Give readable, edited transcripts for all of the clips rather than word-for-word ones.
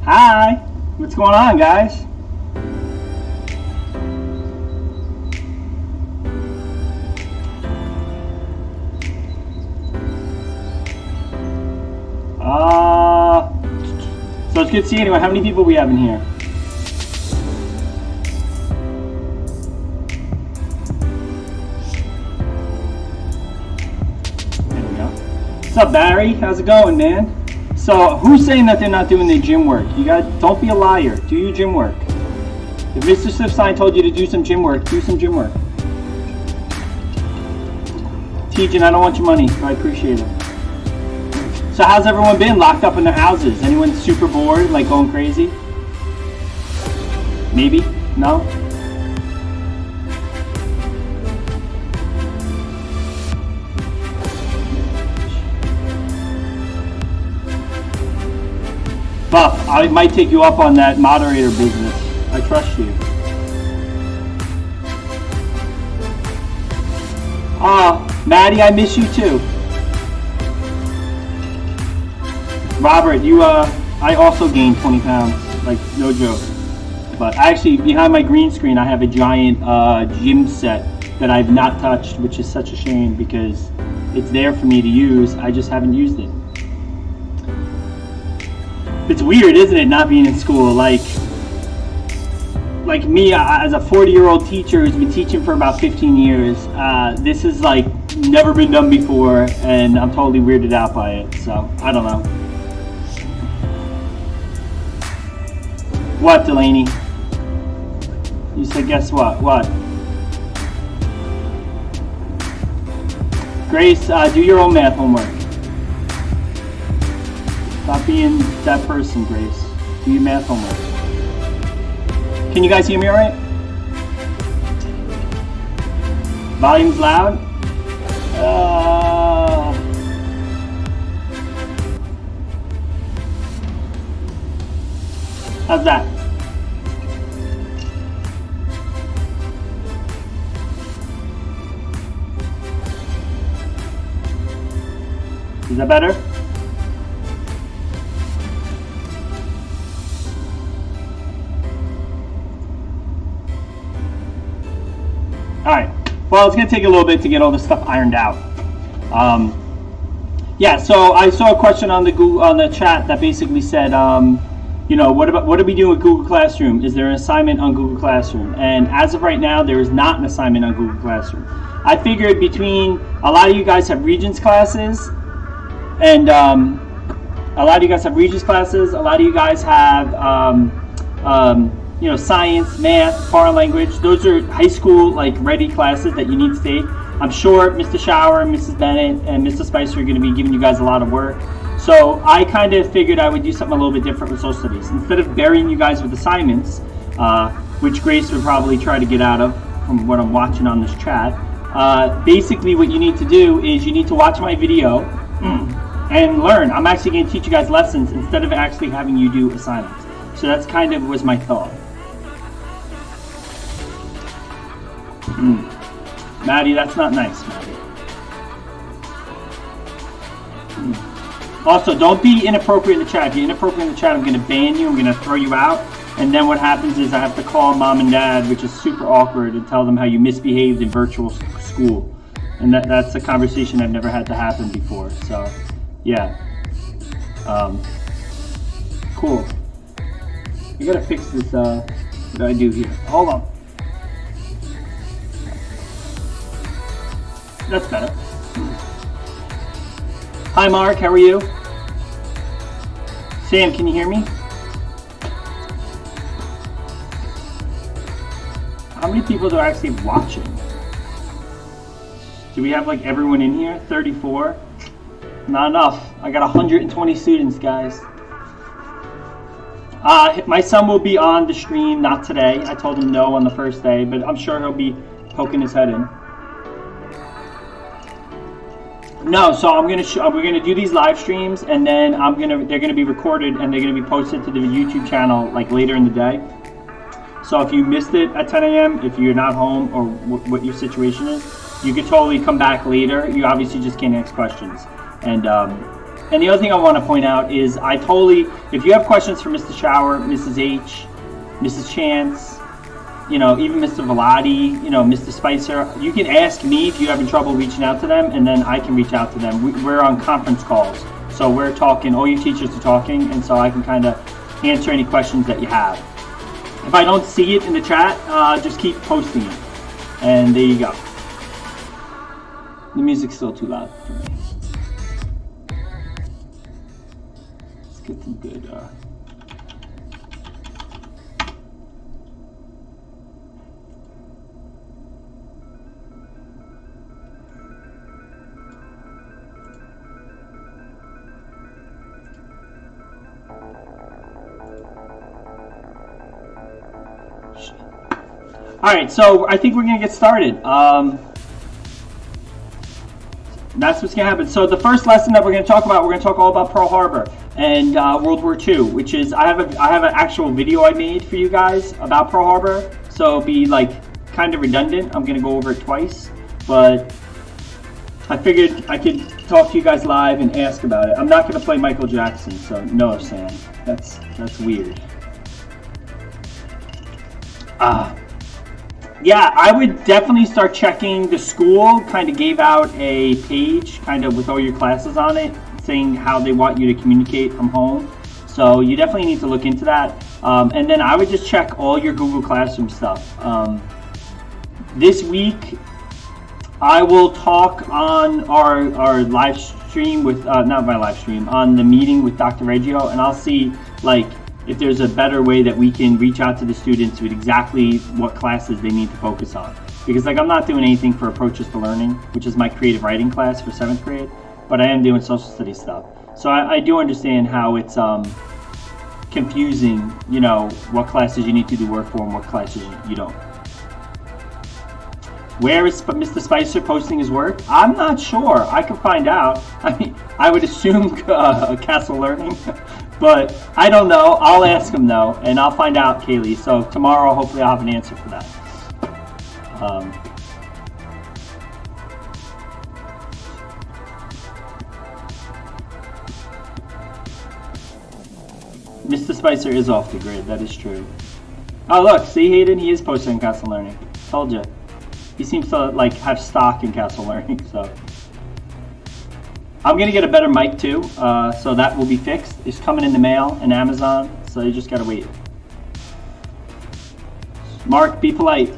Hi, what's going on, guys? So it's good to see you anyway. How many people we have in here? There we go. What's up, Barry? How's it going, man? So who's saying that they're not doing their gym work? You guys, don't be a liar. Do your gym work. If Mr. Slipstein told you to do some gym work, do some gym work. Tejan, I don't want your money. I appreciate it. So how's everyone been locked up in their houses? Anyone super bored, like going crazy? Maybe? No? Buff, I might take you up on that moderator business. I trust you. Maddie, I miss you too. Robert, I also gained 20 pounds, like no joke. But actually, behind my green screen, I have a giant gym set that I've not touched, which is such a shame because it's there for me to use. I just haven't used it. It's weird, isn't it, not being in school? Like me, as a 40-year-old teacher who's been teaching for about 15 years, this is like never been done before, and I'm totally weirded out by it. So I don't know. What, Delaney? You said guess what? What? Grace, do your own math homework. Stop being that person, Grace. Do your math homework. Can you guys hear me all right? Volume's loud? How's that? Is that better? Alright, well, it's going to take a little bit to get all this stuff ironed out. Yeah, so I saw a question on the Google, on the chat that basically said, you know, what are we doing with Google Classroom? Is there an assignment on Google Classroom? And as of right now, there is not an assignment on Google Classroom. I figured between a lot of you guys have Regents classes, and a lot of you guys have Regents classes, a lot of you guys have you know, science, math, foreign language. Those are high school like ready classes that you need to take. I'm sure Mr. Shower, Mrs. Bennett, and Mr. Spicer are going to be giving you guys a lot of work. So I kind of figured I would do something a little bit different with social studies. Instead of burying you guys with assignments, which Grace would probably try to get out of from what I'm watching on this chat, basically what you need to do is you need to watch my video and learn. I'm actually going to teach you guys lessons instead of actually having you do assignments. So that's kind of was my thought. Maddie, that's not nice, Maddie. Also, don't be inappropriate in the chat. If you're inappropriate in the chat, I'm going to ban you. I'm going to throw you out. And then what happens is I have to call mom and dad, which is super awkward, and tell them how you misbehaved in virtual school. And that's a conversation I've never had to happen before. So, yeah. Cool. I got to fix this, what do I do here? Hold on. That's better. Hi, Mark. How are you? Sam, can you hear me? How many people are actually watching? Do we have like everyone in here? 34? Not enough. I got 120 students, guys. My son will be on the stream, not today. I told him no on the first day, but I'm sure he'll be poking his head in. No, so we're gonna do these live streams, and then they're gonna be recorded and they're gonna be posted to the YouTube channel like later in the day. So if you missed it at 10 a.m., if you're not home or what your situation is, you could totally come back later. You obviously just can't ask questions, and And the other thing I want to point out is if you have questions for Mr. Shower, Mrs. H, Mrs. Chance, even Mr. Velati, Mr. Spicer, you can ask me if you're having trouble reaching out to them, and then I can reach out to them. We're on conference calls, so we're talking, all you teachers are talking, and so I can kind of answer any questions that you have. If I don't see it in the chat, just keep posting it. And there you go. The music's still too loud for me. Let's get some good... All right, so I think we're going to get started. That's what's going to happen. So the first lesson that we're going to talk about, we're going to talk all about Pearl Harbor and World War II, which is I have an actual video I made for you guys about Pearl Harbor. So it'll be kind of redundant. I'm going to go over it twice, but I figured I could talk to you guys live and ask about it. I'm not going to play Michael Jackson, so no, Sam. That's weird. Yeah, I would definitely start checking. The school kind of gave out a page kind of with all your classes on it, saying how they want you to communicate from home. So you definitely need to look into that. And then I would just check all your Google Classroom stuff. This week, I will talk on our live stream with, not my live stream, on the meeting with Dr. Reggio, and I'll see if there's a better way that we can reach out to the students with exactly what classes they need to focus on. Because I'm not doing anything for Approaches to Learning, which is my creative writing class for 7th grade, but I am doing social studies stuff. So I do understand how it's confusing, what classes you need to do work for and what classes you don't. Where is Mr. Spicer posting his work? I'm not sure. I can find out. I mean, I would assume Castle Learning. But I don't know. I'll ask him though, and I'll find out, Kaylee. So tomorrow, hopefully, I'll have an answer for that. Mr. Spicer is off the grid. That is true. Oh, look. See, Hayden? He is posting Castle Learning. Told you. He seems to have stock in Castle Learning. So. I'm going to get a better mic too, so that will be fixed. It's coming in the mail and Amazon, so you just got to wait. Mark, be polite.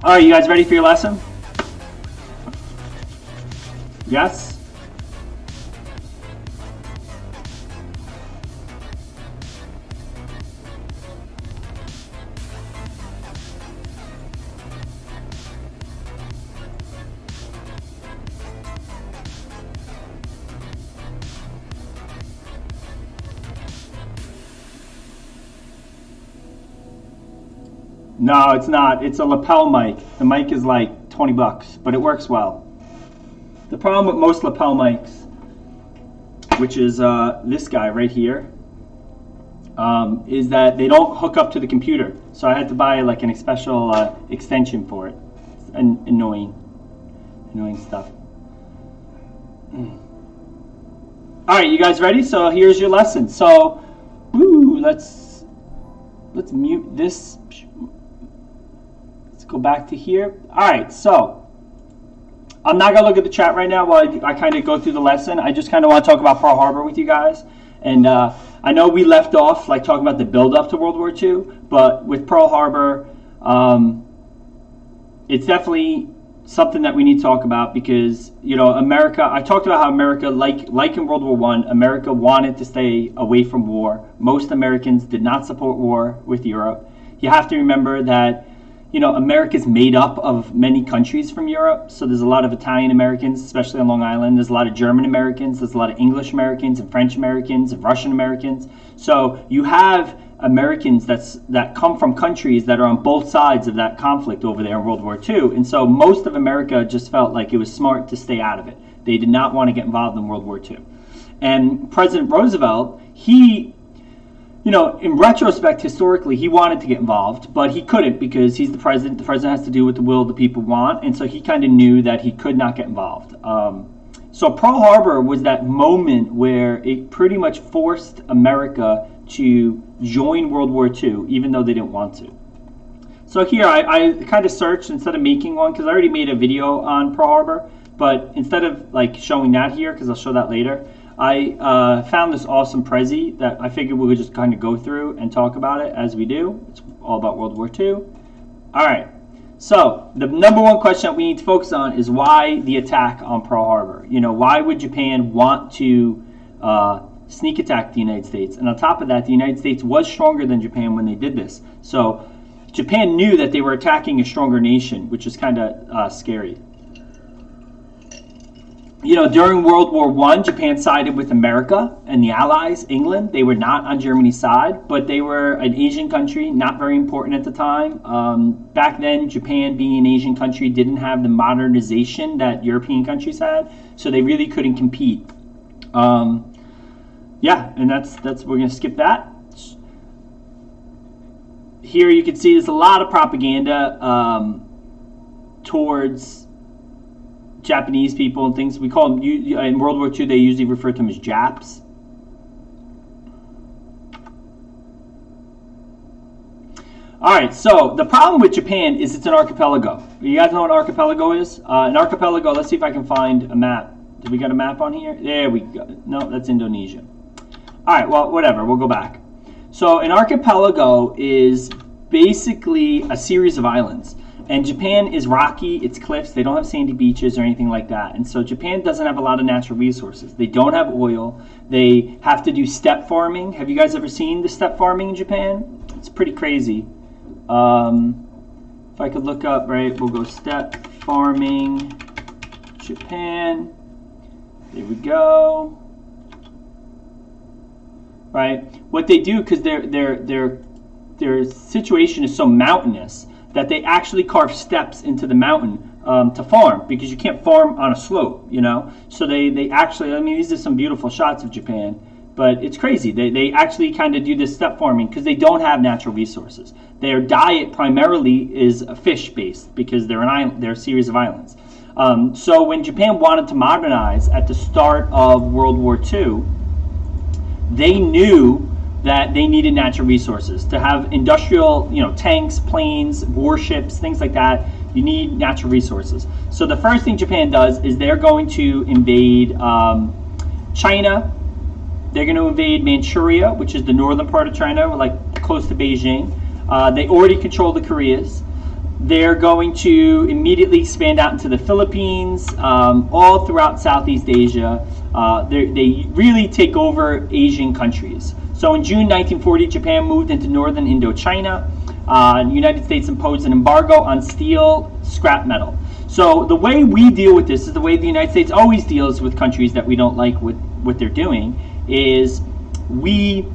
All right, you guys ready for your lesson? Yes? No, it's not. It's a lapel mic. The mic is like $20, but it works well. The problem with most lapel mics, which is this guy right here, is that they don't hook up to the computer. So I had to buy an special extension for it. It's annoying stuff. All right, you guys ready? So here's your lesson. So, let's mute this. Let's go back to here. All right, so I'm not gonna look at the chat right now while I kind of go through the lesson. I just kind of want to talk about Pearl Harbor with you guys. And I know we left off talking about the build-up to World War II, but with Pearl Harbor, it's definitely something that we need to talk about because America. I talked about how America, like in World War I, America wanted to stay away from war. Most Americans did not support war with Europe. You have to remember that America's made up of many countries from Europe. So there's a lot of Italian Americans, especially on Long Island. There's a lot of German Americans. There's a lot of English Americans and French Americans and Russian Americans. So you have Americans that come from countries that are on both sides of that conflict over there in World War II. And so most of America just felt like it was smart to stay out of it. They did not want to get involved in World War II. And President Roosevelt, he in retrospect, historically, he wanted to get involved, but he couldn't because he's the president. The president has to do what the will of the people want, and so he kind of knew that he could not get involved. So Pearl Harbor was that moment where it pretty much forced America to join World War II, even though they didn't want to. So here I kind of searched instead of making one, because I already made a video on Pearl Harbor, but instead of like showing that here, because I'll show that later, I found this awesome Prezi that I figured we would just kind of go through and talk about it as we do. It's all about World War II. All right. So the number one question that we need to focus on is why the attack on Pearl Harbor. Why would Japan want to sneak attack the United States? And on top of that, the United States was stronger than Japan when they did this. So Japan knew that they were attacking a stronger nation, which is kind of scary. During World War I, Japan sided with America and the Allies, England. They were not on Germany's side, but they were an Asian country, not very important at the time. Back then, Japan, being an Asian country, didn't have the modernization that European countries had, so they really couldn't compete. Yeah, and that's we're going to skip that. Here you can see there's a lot of propaganda towards Japanese people and things. We call them, in World War II, they usually refer to them as Japs. All right, so the problem with Japan is it's an archipelago. You guys know what an archipelago is? An archipelago, let's see if I can find a map. Did we got a map on here? There we go. No, that's Indonesia. All right, well, whatever, we'll go back. So an archipelago is basically a series of islands. And Japan is rocky, it's cliffs, they don't have sandy beaches or anything like that. And so Japan doesn't have a lot of natural resources. They don't have oil. They have to do steppe farming. Have you guys ever seen the steppe farming in Japan? It's pretty crazy. If I could look up, right, we'll go steppe farming, Japan. There we go. Right, what they do, because their situation is so mountainous, that they actually carve steps into the mountain to farm, because you can't farm on a slope, So they actually, these are some beautiful shots of Japan, but it's crazy. They actually kind of do this step farming because they don't have natural resources. Their diet primarily is fish-based because they're an island, they're a series of islands. So when Japan wanted to modernize at the start of World War II, they knew that they needed natural resources to have industrial, tanks, planes, warships, things like that. You need natural resources. So the first thing Japan does is they're going to invade China. They're going to invade Manchuria, which is the northern part of China, like close to Beijing. They already control the Koreas. They're going to immediately expand out into the Philippines, all throughout Southeast Asia. They really take over Asian countries. So in June 1940, Japan moved into northern Indochina. The United States imposed an embargo on steel, scrap metal. So the way we deal with this is the way the United States always deals with countries that we don't like what they're doing, is we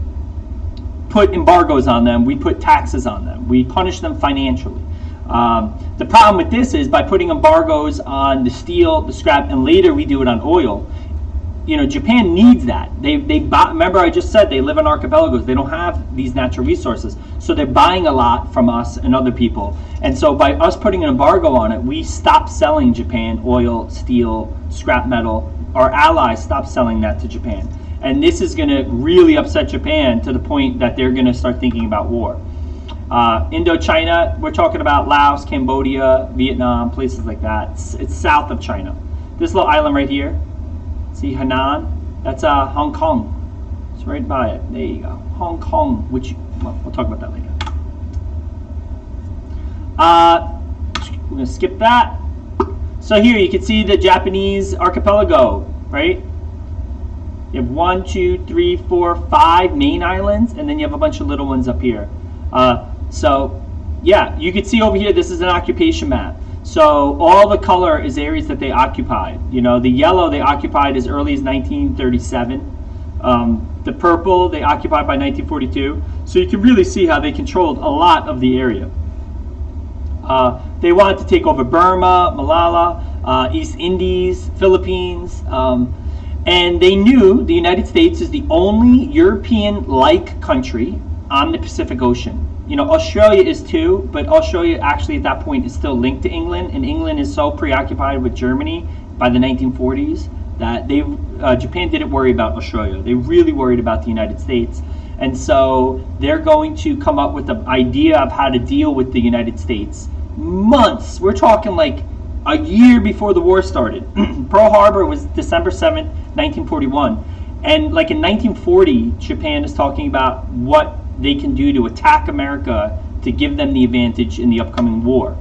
put embargoes on them, we put taxes on them, we punish them financially. The problem with this is by putting embargoes on the steel, the scrap, and later we do it on oil, Japan needs that. Remember I just said they live in archipelagos. They don't have these natural resources. So they're buying a lot from us and other people. And so by us putting an embargo on it, we stop selling Japan oil, steel, scrap metal. Our allies stop selling that to Japan. And this is going to really upset Japan to the point that they're going to start thinking about war. Indochina, we're talking about Laos, Cambodia, Vietnam, places like that. It's south of China. This little island right here, see Hainan? That's Hong Kong. It's right by it. There you go. Hong Kong, which, well, we'll talk about that later. We're going to skip that. So here you can see the Japanese archipelago, right? You have 1, 2, 3, 4, 5 main islands, and then you have a bunch of little ones up here. So, yeah, you can see over here, this is an occupation map. So all the color is areas that they occupied. The yellow they occupied as early as 1937. The purple they occupied by 1942. So you can really see how they controlled a lot of the area. They wanted to take over Burma, Malaya, East Indies, Philippines. And they knew the United States is the only European-like country on the Pacific Ocean. You know, Australia is too, but Australia actually at that point is still linked to England, and England is so preoccupied with Germany by the 1940s that Japan didn't worry about Australia. They really worried about the United States. And so they're going to come up with an idea of how to deal with the United States. Months, we're talking like a year before the war started. Pearl Harbor was December 7th, 1941. And like in 1940, Japan is talking about what they can do to attack America to give them the advantage in the upcoming war.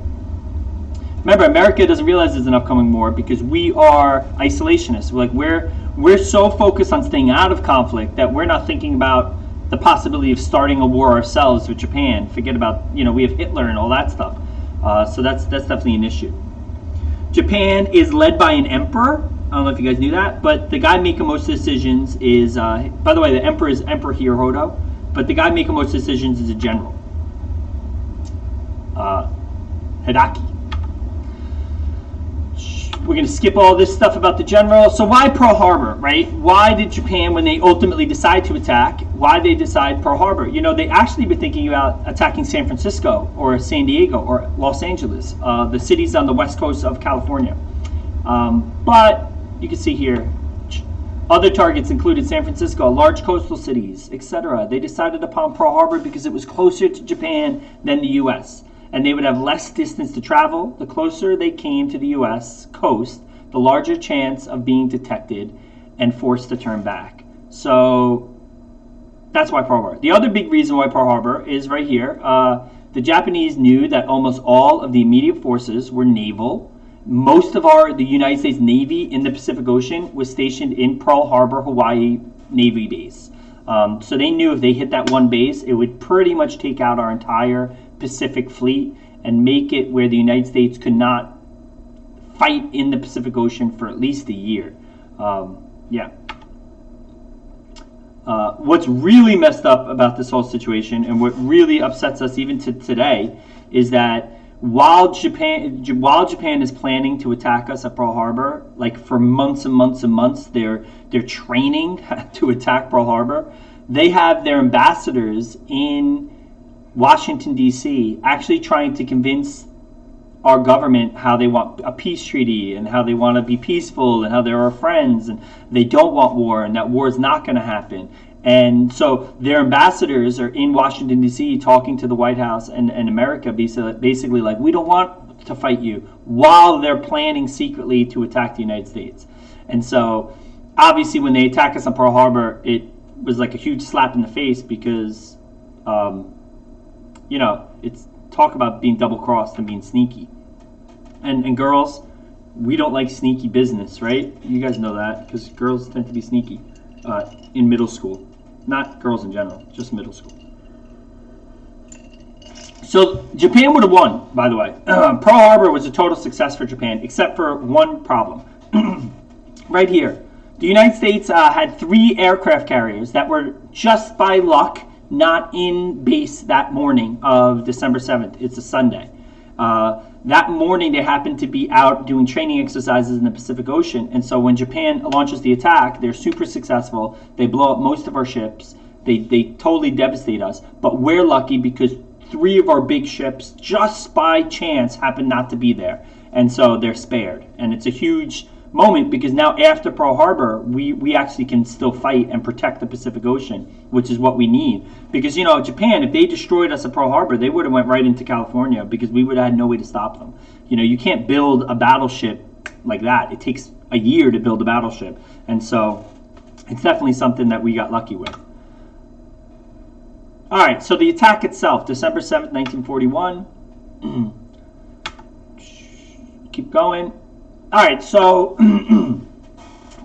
Remember, America doesn't realize there's an upcoming war because we are isolationists. We're so focused on staying out of conflict that we're not thinking about the possibility of starting a war ourselves with Japan. Forget about, we have Hitler and all that stuff. So that's definitely an issue. Japan is led by an emperor. I don't know if you guys knew that, but the guy making most decisions is, by the way, the emperor is Emperor Hirohito, but the guy making most decisions is a general, Hidaki. We're going to skip all this stuff about the general. So why Pearl Harbor, right? Why did Japan, when they ultimately decide to attack, why they decide Pearl Harbor? They actually been thinking about attacking San Francisco or San Diego or Los Angeles, the cities on the west coast of California. But you can see here, other targets included San Francisco, large coastal cities, etc. They decided upon Pearl Harbor because it was closer to Japan than the U.S., and they would have less distance to travel. The closer they came to the U.S. coast, the larger chance of being detected and forced to turn back. So that's why Pearl Harbor. The other big reason why Pearl Harbor is right here. The Japanese knew that almost all of the immediate forces were naval. Most of the United States Navy in the Pacific Ocean was stationed in Pearl Harbor, Hawaii Navy base. So they knew if they hit that one base, it would pretty much take out our entire Pacific fleet and make it where the United States could not fight in the Pacific Ocean for at least a year. What's really messed up about this whole situation, and what really upsets us even to today, is that while Japan is planning to attack us at Pearl Harbor, like for months and months and months, they're training to attack Pearl Harbor. They have their ambassadors in Washington, D.C., actually trying to convince our government how they want a peace treaty and how they want to be peaceful and how they're our friends and they don't want war and that war is not going to happen. And so their ambassadors are in Washington, D.C. talking to the White House and America, basically like, we don't want to fight you, while they're planning secretly to attack the United States. And so obviously when they attack us on Pearl Harbor, it was like a huge slap in the face because it's talk about being double-crossed and being sneaky. And girls, we don't like sneaky business, right? You guys know that, because girls tend to be sneaky in middle school. Not girls in general, just middle school. So Japan would have won, by the way. Pearl Harbor was a total success for Japan, except for one problem. Right here. The United States had 3 aircraft carriers that were just by luck not in base that morning of December 7th. It's a Sunday. That morning, they happened to be out doing training exercises in the Pacific Ocean. And so when Japan launches the attack, they're super successful. They blow up most of our ships. They totally devastate us. But we're lucky because 3 of our big ships, just by chance, happen not to be there. And so they're spared. And it's a huge moment because now after Pearl Harbor, we actually can still fight and protect the Pacific Ocean, which is what we need. Because, Japan, if they destroyed us at Pearl Harbor, they would have went right into California because we would have had no way to stop them. You can't build a battleship like that. It takes a year to build a battleship. And so it's definitely something that we got lucky with. All right, so the attack itself, December 7th, 1941. Keep going. All right, so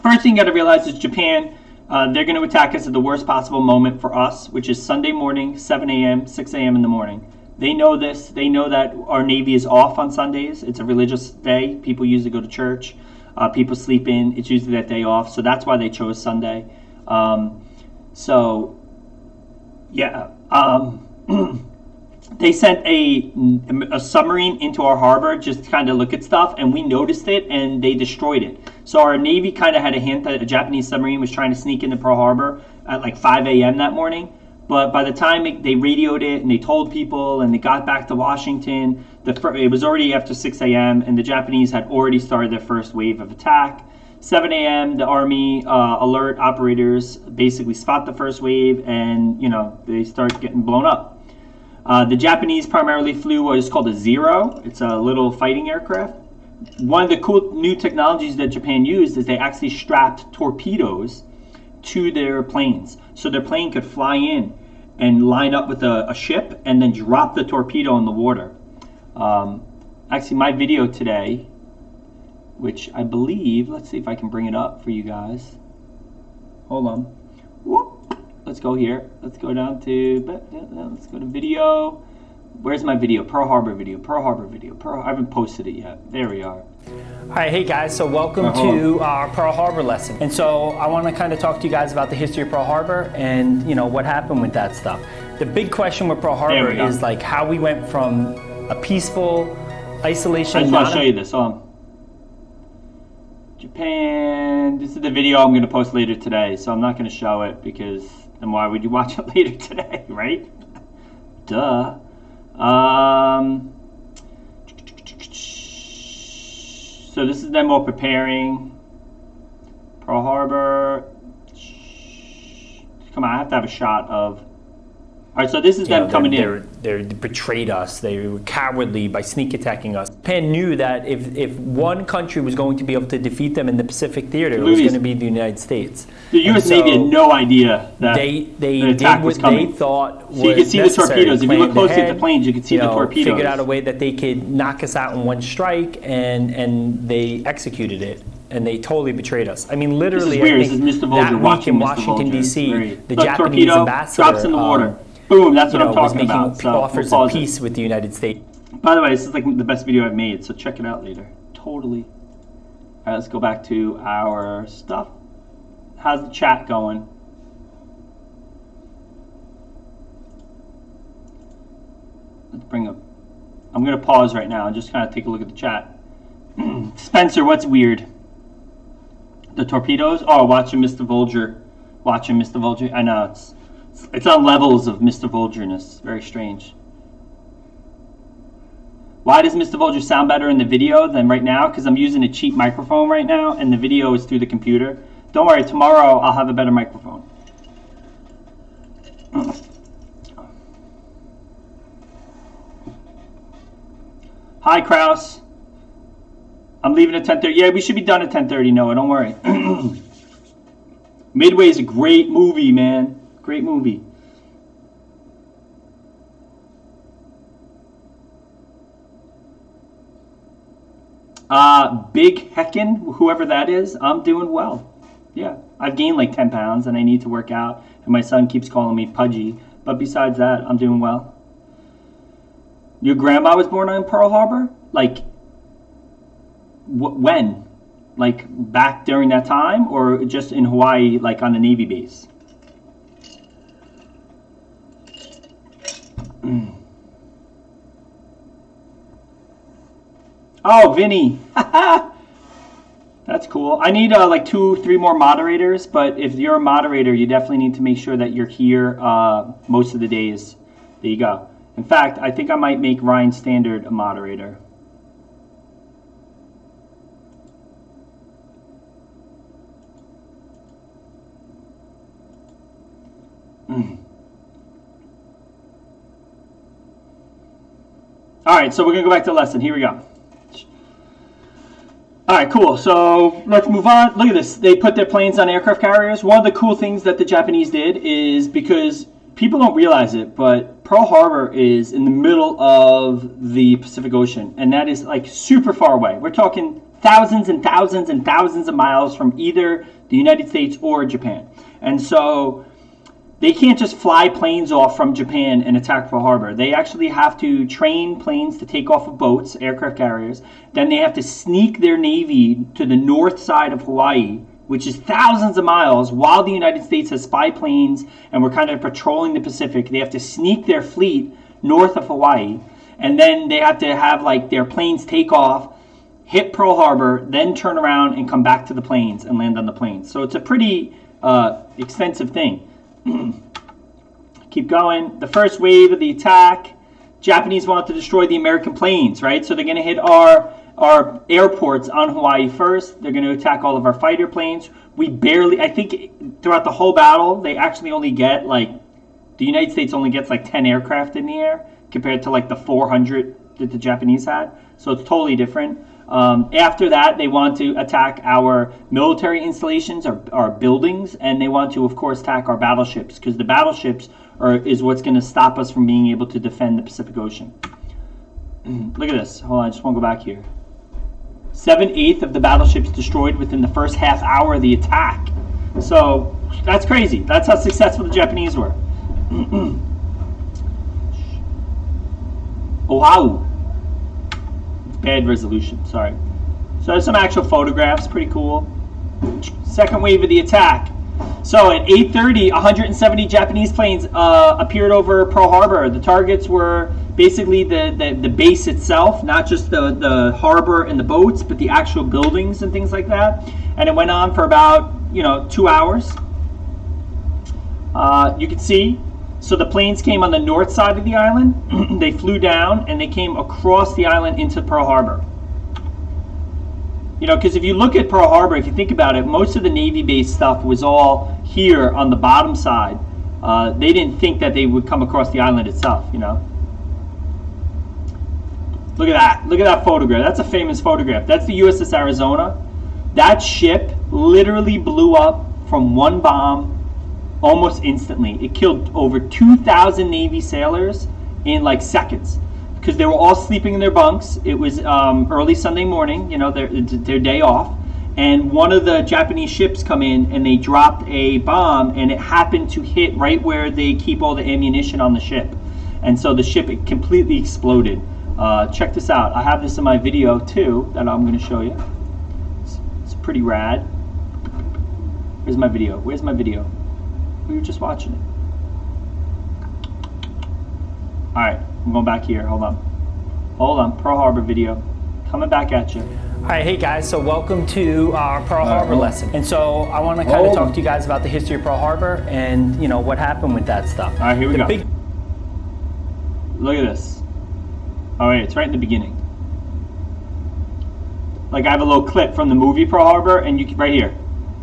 first thing you got to realize is Japan, they're going to attack us at the worst possible moment for us, which is Sunday morning, 7 a.m., 6 a.m. in the morning. They know this. They know that our Navy is off on Sundays. It's a religious day. People usually go to church. People sleep in. It's usually that day off, so that's why they chose Sunday. they sent a submarine into our harbor just to kind of look at stuff, and we noticed it, and they destroyed it. So our Navy kind of had a hint that a Japanese submarine was trying to sneak into Pearl Harbor at like 5 a.m. that morning. But by the time they radioed it and they told people and they got back to Washington, it was already after 6 a.m. and the Japanese had already started their first wave of attack. 7 a.m. the Army alert operators basically spot the first wave, and they start getting blown up. The Japanese primarily flew what is called a Zero. It's a little fighting aircraft. One of the cool new technologies that Japan used is they actually strapped torpedoes to their planes. So their plane could fly in and line up with a ship and then drop the torpedo in the water. Actually, my video today, which I believe, let's see if I can bring it up for you guys. Hold on. Whoop. Let's go here. Let's go down to, let's go to video. Where's my video? Pearl Harbor video. Pearl Harbor video. I haven't posted it yet. There we are. All right, hey guys, so welcome to our Pearl Harbor lesson. And so I want to kind of talk to you guys about the history of Pearl Harbor and what happened with that stuff. The big question with Pearl Harbor is like how we went from a peaceful isolation. I just want to show you this. Japan. This is the video I'm going to post later today, so I'm not going to show it because then why would you watch it later today, right? Duh. So this is them all preparing. Pearl Harbor. Come on, I have to have a shot of. All right, so this is them coming in. They betrayed us. They were cowardly by sneak attacking us. Japan knew that if one country was going to be able to defeat them in the Pacific theater, it was going to be the United States. The U.S. Navy had no idea that they the attack was coming. They thought was so you could see necessary. The torpedoes. If you look closely at the planes, you could see the torpedoes. Figured out a way that they could knock us out in one strike, and they executed it. And they totally betrayed us. I mean, literally, I think this is Mr. Volger that week in Washington, D.C., the Japanese ambassador drops in the water. Boom, that's what I'm talking about. Was making offers of peace with the United States. By the way, this is like the best video I've made, so check it out later. Totally. All right, let's go back to our stuff. How's the chat going? Let's bring up. I'm going to pause right now and just kind of take a look at the chat. Spencer, what's weird? The torpedoes? Oh, watching Mr. Volger. Watching Mr. Volger. I know, it's on levels of Mr. Volgerness. Very strange. Why does Mr. Volger sound better in the video than right now? Because I'm using a cheap microphone right now, and the video is through the computer. Don't worry, tomorrow I'll have a better microphone. Hi, Kraus. I'm leaving at 10:30. Yeah, we should be done at 10:30, Noah. Don't worry. Midway is a great movie, man. Great movie. Big Heckin, whoever that is, I'm doing well. Yeah, I've gained like 10 pounds and I need to work out. And my son keeps calling me pudgy. But besides that, I'm doing well. Your grandma was born on Pearl Harbor? Like, when? Like, back during that time? Or just in Hawaii, like on the Navy base? Oh, Vinny. That's cool. I need like 2-3 more moderators, but if you're a moderator, you definitely need to make sure that you're here most of the days. There you go. In fact, I think I might make Ryan Standard a moderator. All right, so we're going to go back to the lesson. Here we go. All right, cool. So let's move on. Look at this. They put their planes on aircraft carriers. One of the cool things that the Japanese did is, because people don't realize it, but Pearl Harbor is in the middle of the Pacific Ocean, and that is like super far away. We're talking thousands and thousands and thousands of miles from either the United States or Japan. And so they can't just fly planes off from Japan and attack Pearl Harbor. They actually have to train planes to take off of boats, aircraft carriers. Then they have to sneak their Navy to the north side of Hawaii, which is thousands of miles, while the United States has spy planes and we're kind of patrolling the Pacific. They have to sneak their fleet north of Hawaii, and then they have to have like their planes take off, hit Pearl Harbor, then turn around and come back to the plains and land on the plains. So it's a pretty extensive thing. Keep going. The first wave of the attack, Japanese want to destroy the American planes, right? So they're going to hit our airports on Hawaii first. They're going to attack all of our fighter planes. We barely, I think throughout the whole battle, they actually only get like, the United States only gets like 10 aircraft in the air compared to like the 400 that the Japanese had. So it's totally different. After that, they want to attack our military installations, our buildings, and they want to, of course, attack our battleships, because the battleships is what's going to stop us from being able to defend the Pacific Ocean. Look at this. Hold on, I just want to go back here. 7/8 of the battleships destroyed within the first half hour of the attack. So that's crazy. That's how successful the Japanese were. Oahu. Bad resolution, sorry. So there's some actual photographs, pretty cool. Second wave of the attack. So at 8:30, 170 Japanese planes appeared over Pearl Harbor. The targets were basically the base itself, not just the harbor and the boats, but the actual buildings and things like that. And it went on for about 2 hours. You can see. So the planes came on the north side of the island. They flew down and they came across the island into Pearl Harbor. Because if you look at Pearl Harbor, if you think about it, most of the Navy-based stuff was all here on the bottom side. They didn't think that they would come across the island itself, Look at that. Look at that photograph. That's a famous photograph. That's the USS Arizona. That ship literally blew up from one bomb almost instantly. It killed over 2,000 Navy sailors in like seconds, because they were all sleeping in their bunks. It was early Sunday morning, their day off, and one of the Japanese ships come in and they dropped a bomb, and it happened to hit right where they keep all the ammunition on the ship, and so the ship completely exploded. Check this out. I have this in my video too that I'm going to show you. It's pretty rad. Where's my video? Where's my video? We were just watching it. All right, I'm going back here. Hold on. Pearl Harbor video. Coming back at you. All right, hey guys, so welcome to our Pearl Harbor lesson. And so I want to kind of talk to you guys about the history of Pearl Harbor and, what happened with that stuff. All right, here we go. Look at this. All right, it's right in the beginning. Like I have a little clip from the movie Pearl Harbor, and you can, right here.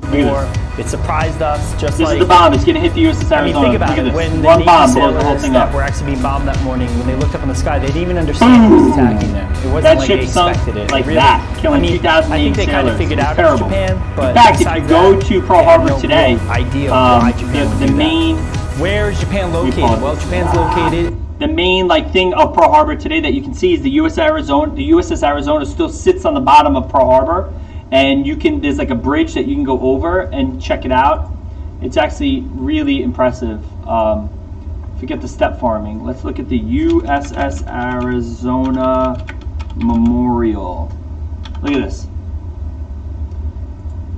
Look at this. It surprised us, just this like... is the bomb. It's going to hit the USS Arizona. I mean, think about it. When the one bomb Navy blows the whole thing that up. were actually being bombed that morning, when they looked up in the sky, they didn't even understand who was attacking them. It wasn't that like ship they sunk expected it. like really, that, killing 2,000 I think Navy they kind of sailors. figured out Terrible. Japan, but in fact, if you go to Pearl Harbor today, no idea why Japan would the do main... that. Where is Japan located? Well, Japan's located... The main thing of Pearl Harbor today that you can see is the USS Arizona. The USS Arizona still sits on the bottom of Pearl Harbor, and there's like a bridge that you can go over and check it out. It's actually really impressive. Forget the step farming. Let's look at the USS Arizona Memorial. Look at this.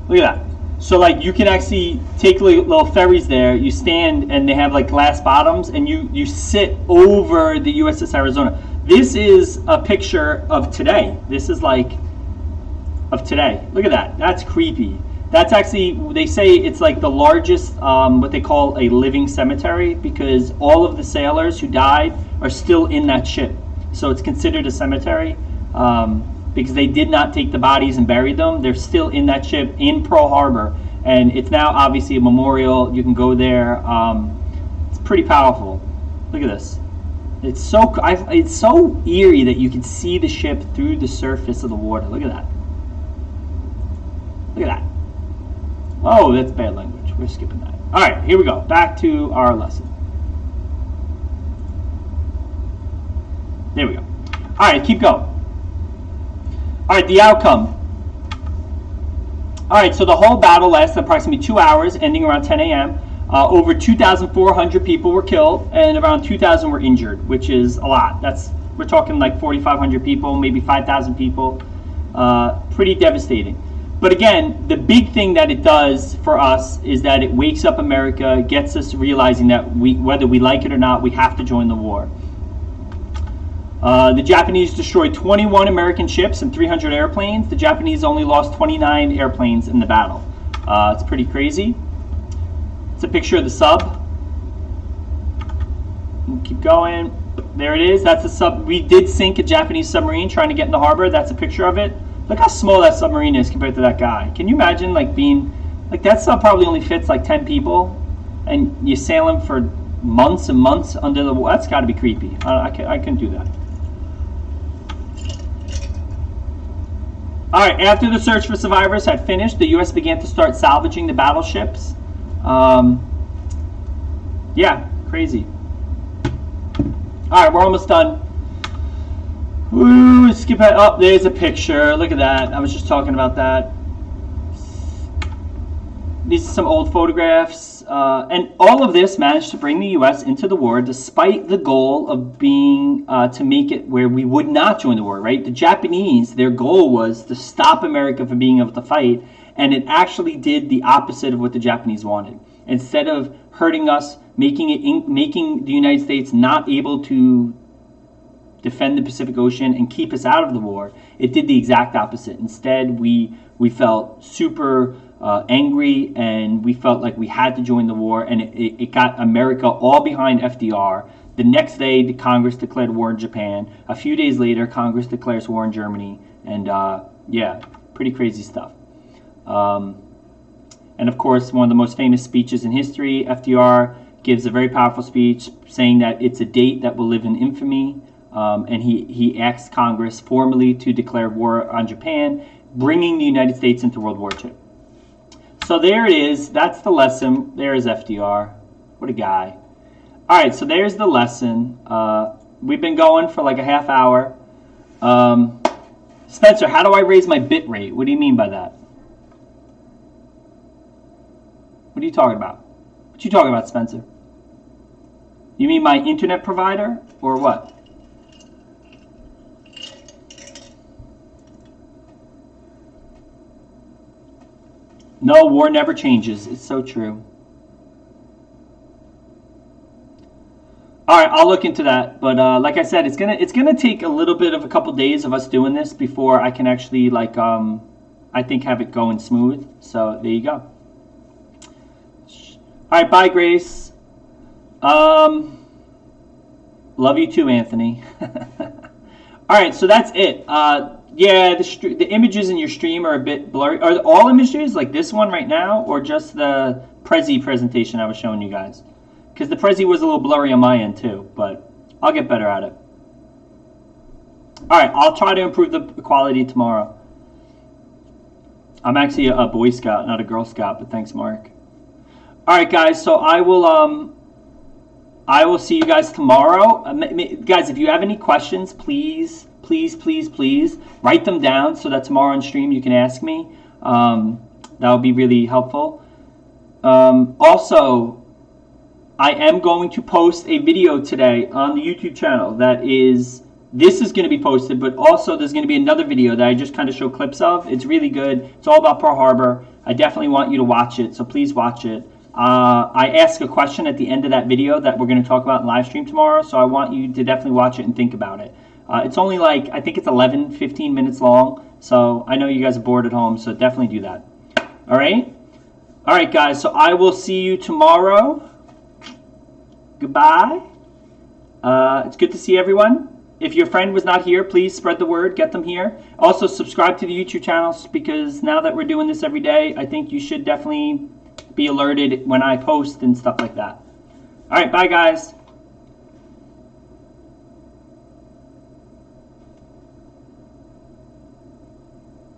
Look at that. So you can actually take little ferries there. You stand and they have glass bottoms, and you sit over the USS Arizona. This is a picture of today. This is of today. Look at that. That's creepy. That's actually, they say it's the largest, what they call a living cemetery, because all of the sailors who died are still in that ship. So it's considered a cemetery. Because they did not take the bodies and bury them. They're still in that ship in Pearl Harbor, and it's now obviously a memorial. You can go there. It's pretty powerful. Look at this. It's so eerie that you can see the ship through the surface of the water. Look at that. Look at that. Oh, that's bad language. We're skipping that. All right, here we go. Back to our lesson. There we go. All right, keep going. All right, the outcome. All right, so the whole battle lasted approximately 2 hours, ending around 10 a.m. Over 2,400 people were killed, and around 2,000 were injured, which is a lot. We're talking 4,500 people, maybe 5,000 people. Pretty devastating. But again, the big thing that it does for us is that it wakes up America, gets us realizing that whether we like it or not, we have to join the war. The Japanese destroyed 21 American ships and 300 airplanes. The Japanese only lost 29 airplanes in the battle. It's pretty crazy. It's a picture of the sub. We'll keep going. There it is. That's a sub. We did sink a Japanese submarine trying to get in the harbor. That's a picture of it. Look how small that submarine is compared to that guy. Can you imagine like being like that sub probably only fits like 10 people, and you sail them for months and months under the water? That's got to be creepy. I couldn't do that. All right, after the search for survivors had finished, the U.S. began to start salvaging the battleships. Yeah, crazy. All right, we're almost done. Woo, skip ahead. Oh, there's a picture. Look at that. I was just talking about that. These are some old photographs. And all of this managed to bring the U.S. into the war despite the goal of being to make it where we would not join the war, right? The Japanese, their goal was to stop America from being able to fight, and it actually did the opposite of what the Japanese wanted. Instead of hurting us, making the United States not able to defend the Pacific Ocean and keep us out of the war, it did the exact opposite. Instead, we felt super angry, and we felt like we had to join the war, and it got America all behind FDR. The next day, the Congress declared war in Japan. A few days later, Congress declares war in Germany, and yeah, pretty crazy stuff. And of course, one of the most famous speeches in history, FDR gives a very powerful speech saying that it's a date that will live in infamy, and he asks Congress formally to declare war on Japan, bringing the United States into World War II. So there it is. That's the lesson. There is FDR. What a guy. All right, so there's the lesson. We've been going for like a half hour. Spencer, how do I raise my bit rate? What do you mean by that? What are you talking about? What you talking about, Spencer? You mean my internet provider or what? No, war never changes. It's so true. All right, I'll look into that. But like I said, it's gonna take a little bit of a couple days of us doing this before I can actually like I think have it going smooth. So there you go. All right, bye, Grace. Love you too, Anthony. All right, so that's it. Yeah, the images in your stream are a bit blurry. Are all images like this one right now, or just the Prezi presentation I was showing you guys? Because the Prezi was a little blurry on my end too, but I'll get better at it. All right, I'll try to improve the quality tomorrow. I'm actually a Boy Scout, not a Girl Scout, but thanks, Mark. All right, guys, so I will see you guys tomorrow. Guys, if you have any questions, please write them down so that tomorrow on stream you can ask me. That would be really helpful. Also, I am going to post a video today on the YouTube channel this is going to be posted, but also there's going to be another video that I just kind of show clips of. It's really good. It's all about Pearl Harbor. I definitely want you to watch it, so please watch it. I ask a question at the end of that video that we're going to talk about in live stream tomorrow, so I want you to definitely watch it and think about it. It's only like, I think it's 15 minutes long, so I know you guys are bored at home, so definitely do that. All right? All right, guys, so I will see you tomorrow. Goodbye. It's good to see everyone. If your friend was not here, please spread the word, get them here. Also, subscribe to the YouTube channels, because now that we're doing this every day, I think you should definitely be alerted when I post and stuff like that. All right, bye, guys.